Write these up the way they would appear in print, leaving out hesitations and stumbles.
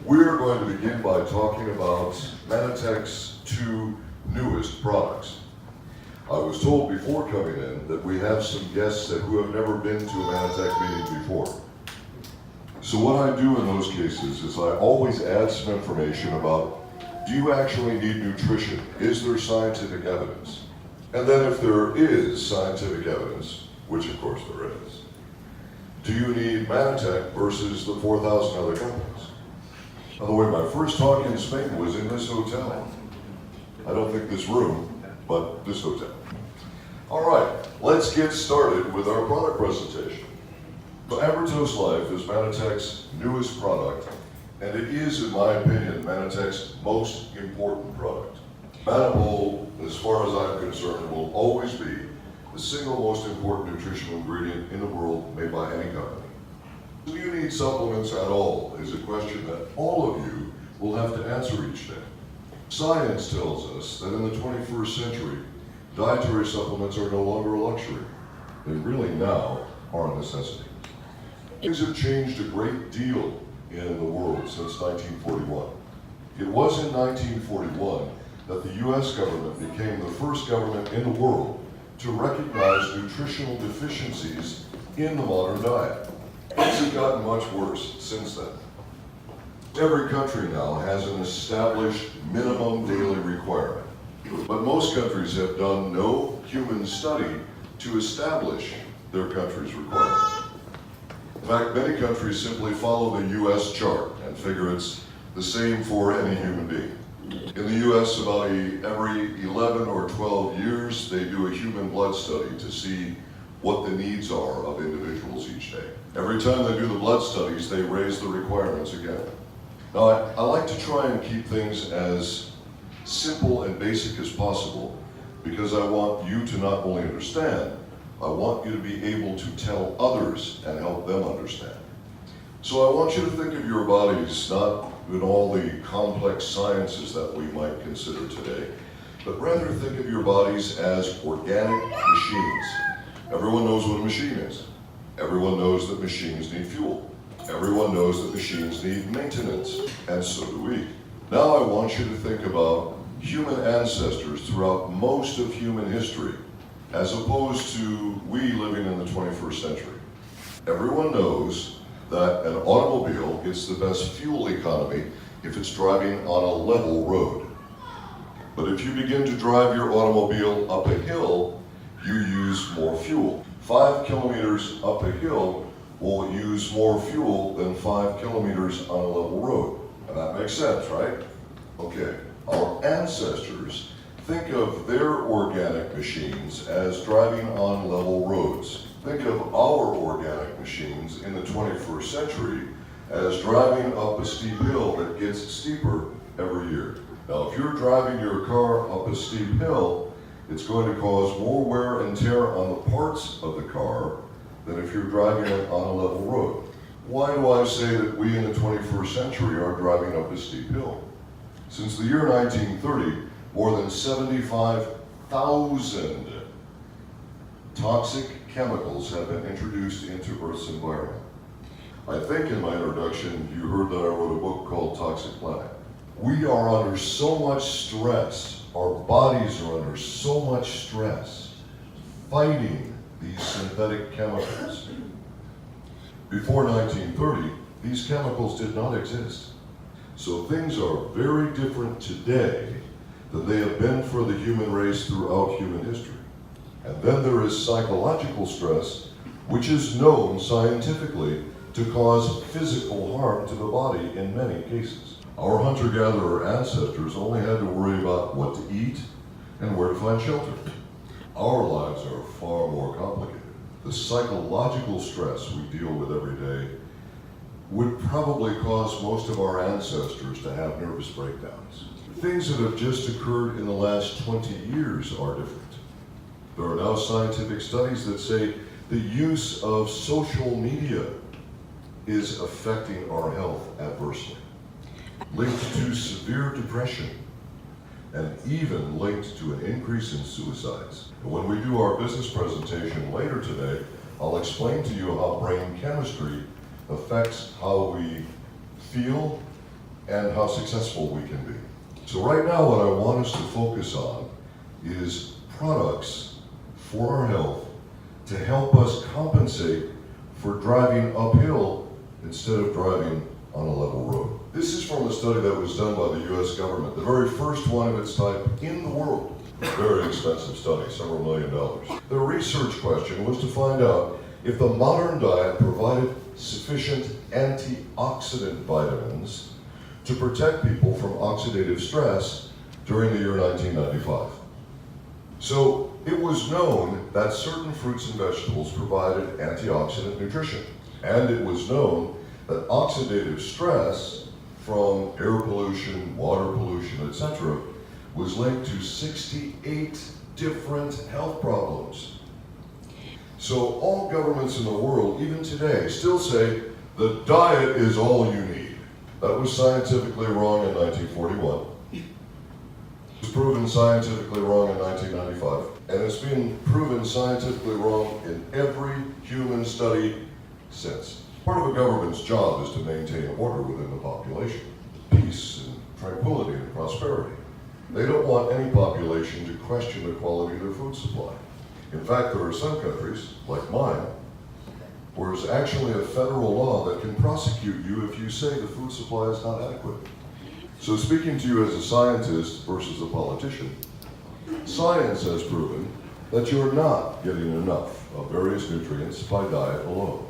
We're going to begin by talking about Mannatech's two newest products. I was told before coming in that we have some guests who have never been to a Mannatech meeting before. So what I do in those cases is I always add some information about, do you actually need nutrition? Is there scientific evidence? And then if there is scientific evidence, which of course there is, do you need Mannatech versus the 4,000 other companies? By the way, my first talk in Spain was in this hotel. I don't think this room, but this hotel. All right, let's get started with our product presentation. So Abratos Life is Mannatech's newest product, and it is, in my opinion, Mannatech's most important product. Mannatol, as far as I'm concerned, will always be the single most important nutritional ingredient in the world made by any company. Do you need supplements at all is a question that all of you will have to answer each day. Science tells us that in the 21st century, dietary supplements are no longer a luxury. They really now are a necessity. Things have changed a great deal in the world since 1941. It was in 1941 that the US government became the first government in the world to recognize nutritional deficiencies in the modern diet. Things have gotten much worse since then. Every country now has an established minimum daily requirement, but most countries have done no human study to establish their country's requirement. In fact, many countries simply follow the US chart and figure it's the same for any human being. In the US, about every 11 or 12 years, they do a human blood study to see what the needs are of individuals each day. Every time they do the blood studies, they raise the requirements again. Now, I like to try and keep things as simple and basic as possible because I want you to not only understand, I want you to be able to tell others and help them understand. So I want you to think of your bodies not in all the complex sciences that we might consider today, but rather think of your bodies as organic machines. Everyone knows what a machine is. Everyone knows that machines need fuel. Everyone knows that machines need maintenance, and so do we. Now I want you to think about human ancestors throughout most of human history, as opposed to we living in the 21st century. Everyone knows that an automobile gets the best fuel economy if it's driving on a level road. But if you begin to drive your automobile up a hill, you use more fuel. 5 kilometers up a hill will use more fuel than 5 kilometers on a level road. And that makes sense, right? Okay, our ancestors think of their organic machines as driving on level roads. Think of our organic machines in the 21st century as driving up a steep hill that gets steeper every year. Now, if you're driving your car up a steep hill, it's going to cause more wear and tear on the parts of the car than if you're driving it on a level road. Why do I say that we in the 21st century are driving up a steep hill? Since the year 1930, more than 75,000 toxic chemicals have been introduced into Earth's environment. I think in my introduction you heard that I wrote a book called Toxic Planet. We are under so much stress, our bodies are under so much stress fighting these synthetic chemicals. Before 1930, these chemicals did not exist. So things are very different today than they have been for the human race throughout human history. And then there is psychological stress, which is known scientifically to cause physical harm to the body in many cases. Our hunter-gatherer ancestors only had to worry about what to eat and where to find shelter. Our lives are far more complicated. The psychological stress we deal with every day would probably cause most of our ancestors to have nervous breakdowns. Things that have just occurred in the last 20 years are different. There are now scientific studies that say the use of social media is affecting our health adversely, linked to severe depression, and even linked to an increase in suicides. And when we do our business presentation later today, I'll explain to you how brain chemistry affects how we feel, and how successful we can be. So right now what I want us to focus on is products for our health to help us compensate for driving uphill instead of driving on a level road. This is from a study that was done by the US government, the very first one of its type in the world. Very expensive study, several $1 million. The research question was to find out if the modern diet provided sufficient antioxidant vitamins to protect people from oxidative stress during the year 1995. So it was known that certain fruits and vegetables provided antioxidant nutrition, and it was known that oxidative stress from air pollution, water pollution, etc., was linked to 68 different health problems. So all governments in the world, even today, still say the diet is all you need. That was scientifically wrong in 1941. It was proven scientifically wrong in 1995. And it's been proven scientifically wrong in every human study since. Part of a government's job is to maintain order within the population, peace and tranquility and prosperity. They don't want any population to question the quality of their food supply. In fact, there are some countries, like mine, where it's actually a federal law that can prosecute you if you say the food supply is not adequate. So speaking to you as a scientist versus a politician, science has proven that you're not getting enough of various nutrients by diet alone.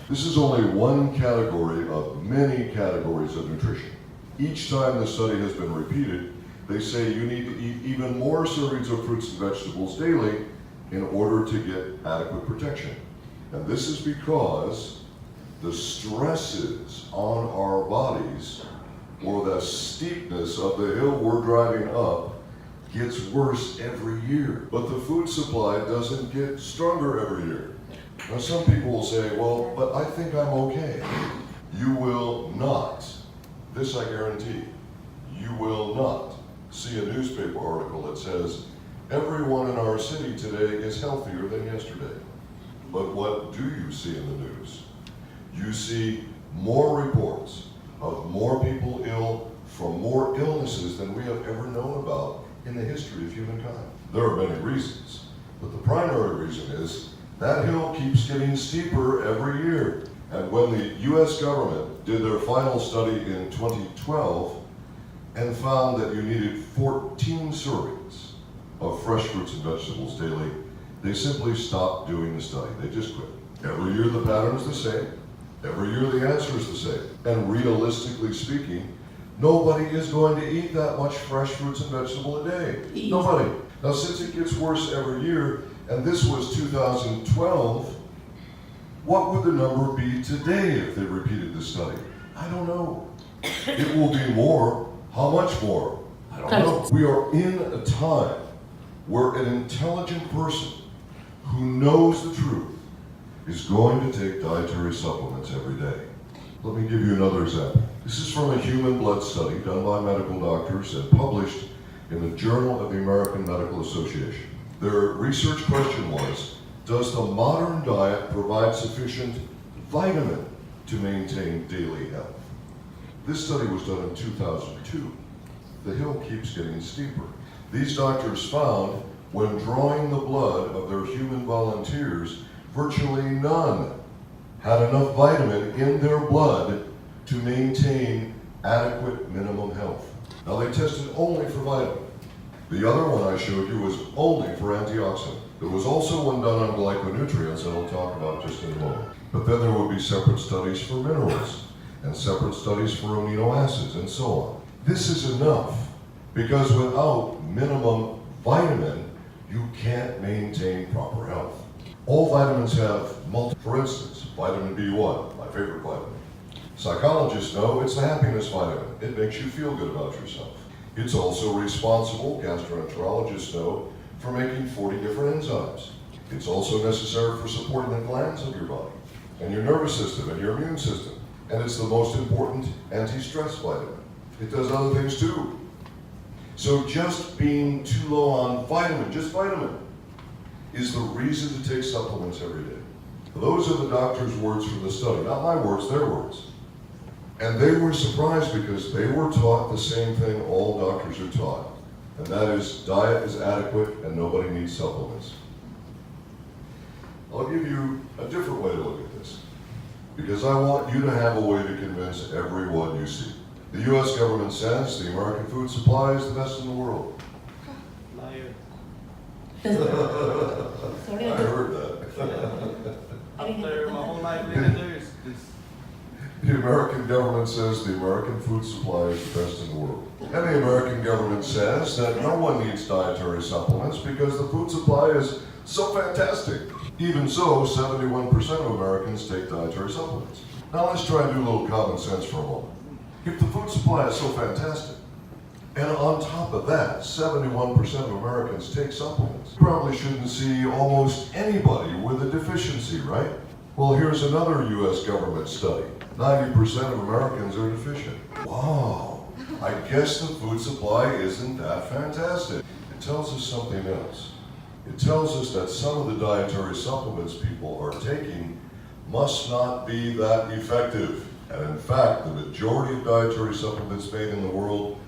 This is only one category of many categories of nutrition. Each time the study has been repeated, they say you need to eat even more servings of fruits and vegetables daily in order to get adequate protection. And this is because the stresses on our bodies, or the steepness of the hill we're driving up, gets worse every year. But the food supply doesn't get stronger every year. Now some people will say, well, but I think I'm okay. You will not, this I guarantee, you will not see a newspaper article that says, everyone in our city today is healthier than yesterday. But what do you see in the news? You see more reports of more people ill from more illnesses than we have ever known about in the history of humankind. There are many reasons, but the primary reason is that hill keeps getting steeper every year. And when the US government did their final study in 2012 and found that you needed 14 servings of fresh fruits and vegetables daily, they simply stopped doing the study. They just quit. Every year the pattern is the same. Every year the answer is the same. And realistically speaking, nobody is going to eat that much fresh fruits and vegetables a day. Nobody. Now since it gets worse every year, and this was 2012, what would the number be today if they repeated the study? I don't know. It will be more. How much more? I don't know. We are in a time where an intelligent person who knows the truth is going to take dietary supplements every day. Let me give you another example. This is from a human blood study done by medical doctors and published in the Journal of the American Medical Association. Their research question was, does the modern diet provide sufficient vitamin to maintain daily health? This study was done in 2002. The hill keeps getting steeper. These doctors found when drawing the blood of their human volunteers, virtually none had enough vitamin in their blood to maintain adequate minimum health. Now they tested only for vitamin. The other one I showed you was only for antioxidant. There was also one done on glyconutrients that I'll talk about just in a moment. But then there would be separate studies for minerals and separate studies for amino acids and so on. This is enough because without minimum vitamin, you can't maintain proper health. All vitamins have for instance, vitamin B1, my favorite vitamin. Psychologists know it's the happiness vitamin. It makes you feel good about yourself. It's also responsible, gastroenterologists know, for making 40 different enzymes. It's also necessary for supporting the glands of your body, and your nervous system, and your immune system. And it's the most important anti-stress vitamin. It does other things too. So just being too low on vitamin, just vitamin, is the reason to take supplements every day. Those are the doctor's words from the study, not my words, their words. And they were surprised because they were taught the same thing all doctors are taught. And that is, diet is adequate and nobody needs supplements. I'll give you a different way to look at this, because I want you to have a way to convince everyone you see. The U.S. government says the American food supply is the best in the world. Liar. I heard that. After my whole life living there, it's The American government says the American food supply is the best in the world. And the American government says that no one needs dietary supplements because the food supply is so fantastic. Even so, 71% of Americans take dietary supplements. Now let's try and do a little common sense for a moment. If the food supply is so fantastic, and on top of that, 71% of Americans take supplements, you probably shouldn't see almost anybody with a deficiency, right? Well, here's another U.S. government study. 90% of Americans are deficient. Wow, I guess the food supply isn't that fantastic. It tells us something else. It tells us that some of the dietary supplements people are taking must not be that effective. And in fact, the majority of dietary supplements made in the world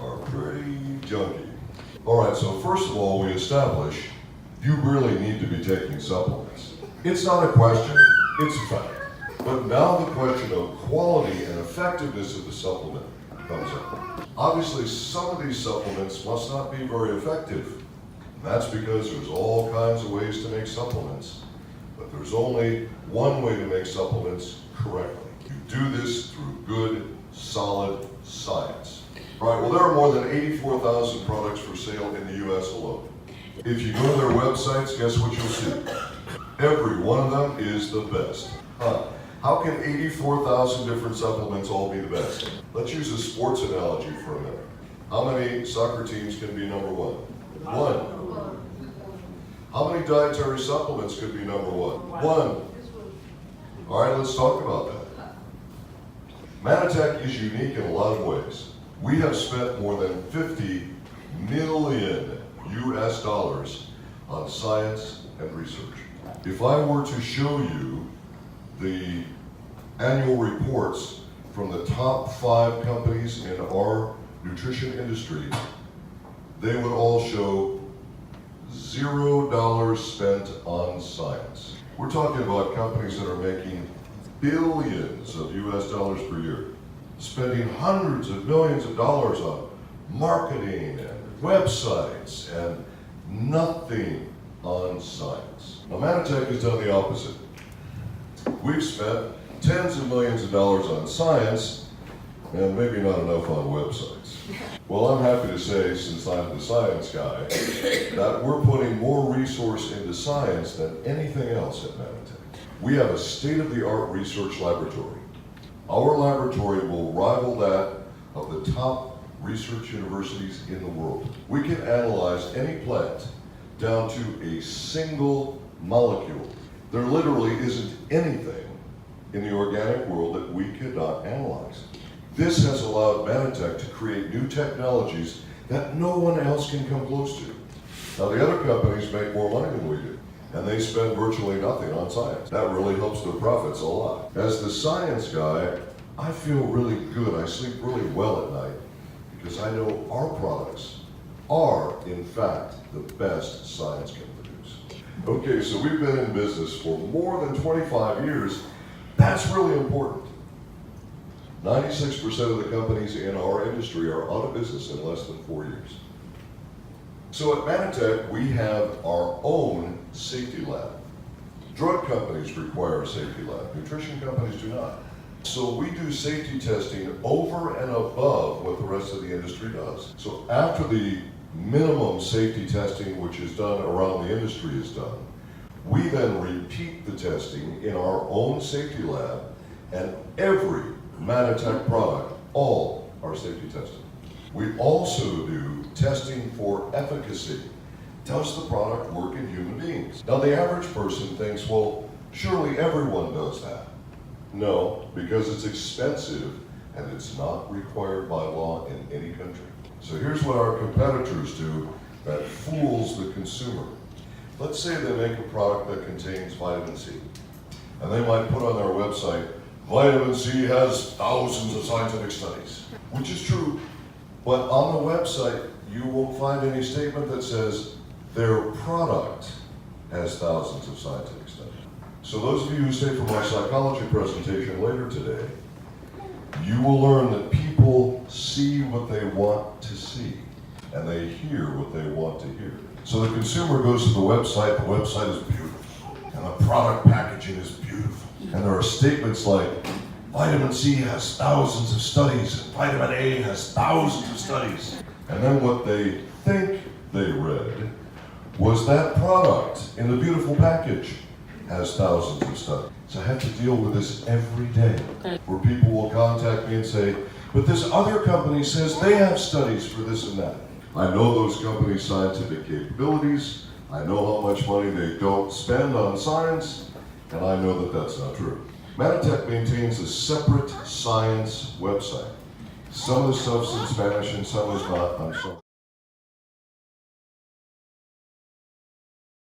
are pretty junky. All right, so first of all, we establish you really need to be taking supplements. It's not a question, it's a fact. But now the question of quality and effectiveness of the supplement comes up. Obviously, some of these supplements must not be very effective. And that's because there's all kinds of ways to make supplements. But there's only one way to make supplements correctly. You do this through good, solid science. All right, well, there are more than 84,000 products for sale in the U.S. alone. If you go to their websites, guess what you'll see? Every one of them is the best. How can 84,000 different supplements all be the best? Let's use a sports analogy for a minute. How many soccer teams can be number one? One. How many dietary supplements could be number one? One. All right, let's talk about that. Mannatech is unique in a lot of ways. We have spent more than 50 million US dollars on science and research. If I were to show you the annual reports from the top 5 companies in our nutrition industry, they would all show $0 spent on science. We're talking about companies that are making billions of US dollars per year, spending hundreds of millions of dollars on marketing and websites and nothing on science. Now, Mannatech has done the opposite. We've spent tens of millions of dollars on science and maybe not enough on websites. Well, I'm happy to say, since I'm the science guy, that we're putting more resource into science than anything else at Mannatech. We have a state-of-the-art research laboratory. Our laboratory will rival that of the top research universities in the world. We can analyze any plant down to a single molecule. There literally isn't anything in the organic world that we cannot analyze. This has allowed Mannatech to create new technologies that no one else can come close to. Now, the other companies make more money than we do, and they spend virtually nothing on science. That really helps their profits a lot. As the science guy, I feel really good. I sleep really well at night because I know our products are, in fact, the best science can produce. Okay, so we've been in business for more than 25 years. That's really important. 96% of the companies in our industry are out of business in less than 4 years. So at Mannatech, we have our own safety lab. Drug companies require a safety lab. Nutrition companies do not. So we do safety testing over and above what the rest of the industry does. So after the minimum safety testing, which is done around the industry, is done, we then repeat the testing in our own safety lab, and every Mannatech product, all are safety tested. We also do testing for efficacy. Does the product work in human beings? Now, the average person thinks, well, surely everyone does that. No, because it's expensive and it's not required by law in any country. So here's what our competitors do that fools the consumer. Let's say they make a product that contains vitamin C, and they might put on their website vitamin C has thousands of scientific studies, which is true, but on the website, you won't find any statement that says their product has thousands of scientific studies. So those of you who stay for my psychology presentation later today, you will learn that people see what they want to see, and they hear what they want to hear. So the consumer goes to the website is beautiful, and the product packaging is beautiful. And there are statements like, vitamin C has thousands of studies, and vitamin A has thousands of studies. And then what they think they read was that product in the beautiful package has thousands of studies. So I have to deal with this every day, where people will contact me and say, but this other company says they have studies for this and that. I know those companies' scientific capabilities, I know how much money they don't spend on science, and I know that that's not true. Mannatech maintains a separate science website. Some of the stuff's in Spanish and some is not. I'm sorry.